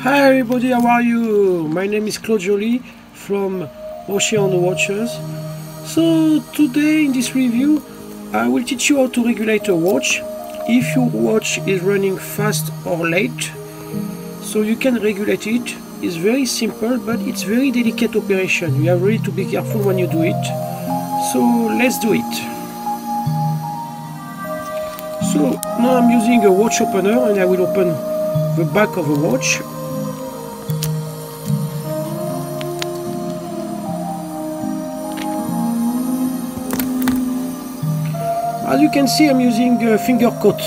Hi everybody, how are you? My name is Claude Joly from Ocean Watchers. So today in this review I will teach you how to regulate a watch if your watch is running fast or late. So you can regulate it. It's very simple, but it's very delicate operation. You have really to be careful when you do it. So let's do it. So now I'm using a watch opener and I will open the back of the watch. As you can see, I'm using a finger coat.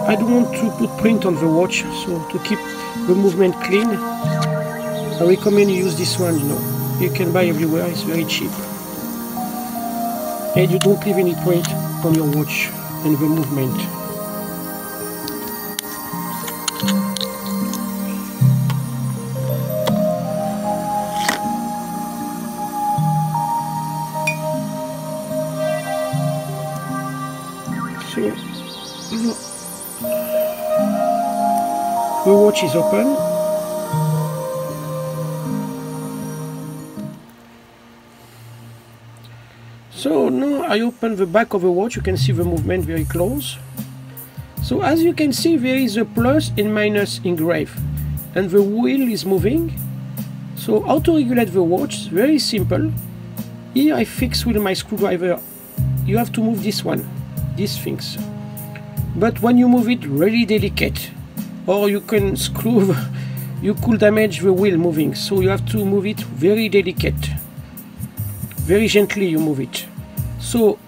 I don't want to put print on the watch, so to keep the movement clean, I recommend you use this one. You can buy everywhere, it's very cheap. And you don't leave any print on your watch and the movement. So the watch is open. So now I open the back of the watch. You can see the movement very close. So as you can see, there is a plus and minus engraved and the wheel is moving. So how to regulate the watch? Very simple. Here I fix with my screwdriver. You have to move this one, these things. But when you move it, really delicate, or you can screw, you could damage the wheel moving. So you have to move it very delicate. Very gently you move it. So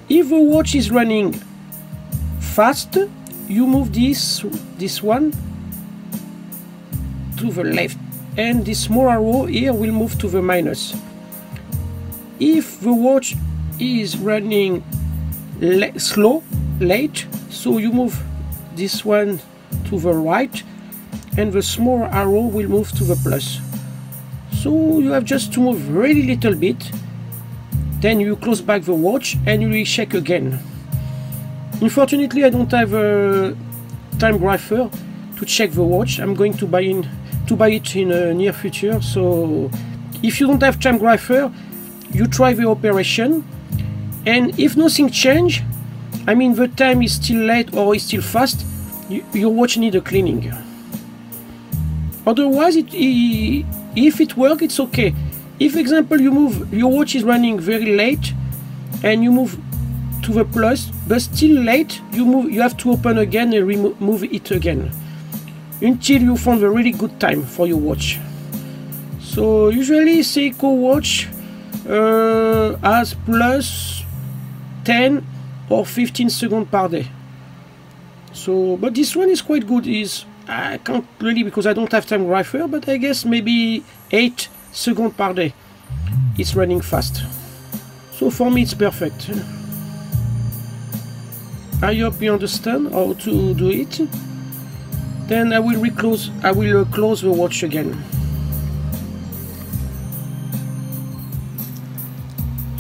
if the watch is running fast, you move this one to the left, and this small arrow here will move to the minus. If the watch is running slow, late, so you move this one to the right and the small arrow will move to the plus. So you have just to move really little bit, then you close back the watch and you will check again. Unfortunately I don't have a time grapher to check the watch. I'm going to buy it in a near future. So if you don't have time grapher, you try the operation, and if nothing change, I mean the time is still late or is still fast, your watch needs a cleaning. Otherwise, if it works, it's okay. If, example, your watch is running very late and you move to the plus, but still late, you have to open again and remove it again until you find a really good time for your watch. So usually SEIKO watch has plus 10 or 15 seconds per day. So, but this one is quite good. I can't really, because I don't have time grapher, but I guess maybe 8 seconds per day. It's running fast. So for me it's perfect. I hope you understand how to do it. Then I will close the watch again.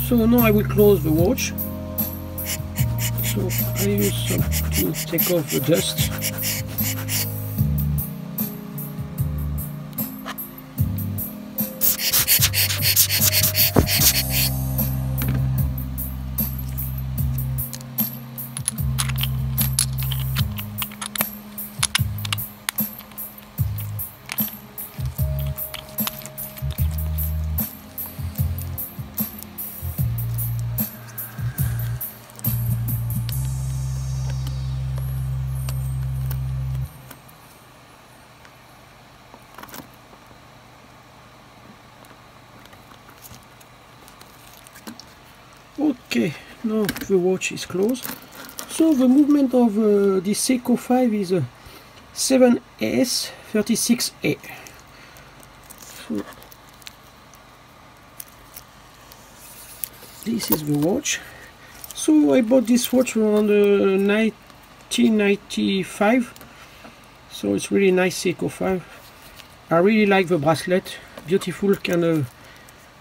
So now I will close the watch. So I use some to take off the dust. Okay, now the watch is closed. So the movement of the SEIKO 5 is 7S36A. So this is the watch. So I bought this watch around 1995. So it's really nice SEIKO 5. I really like the bracelet. Beautiful kind of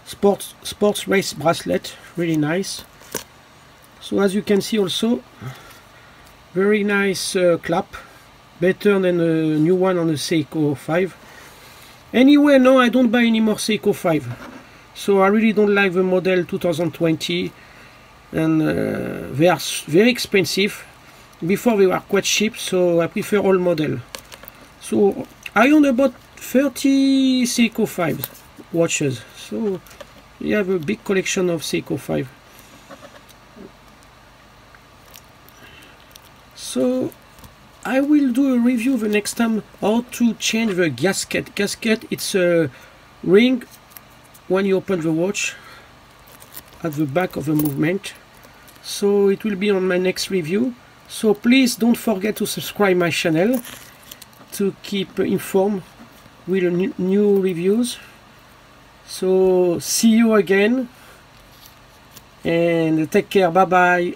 sports race bracelet, really nice. So as you can see also, very nice clap, better than a new one on the SEIKO 5. Anyway, no, I don't buy any more SEIKO 5. So I really don't like the model 2020, and they are very expensive. Before they were quite cheap, so I prefer old model. So I own about 30 SEIKO 5 watches. So we have a big collection of SEIKO 5. So I will do a review the next time how to change the gasket. Gasket, it's a ring when you open the watch at the back of the movement. So it will be on my next review. So please don't forget to subscribe my channel to keep informed with new reviews. So see you again and take care. Bye bye.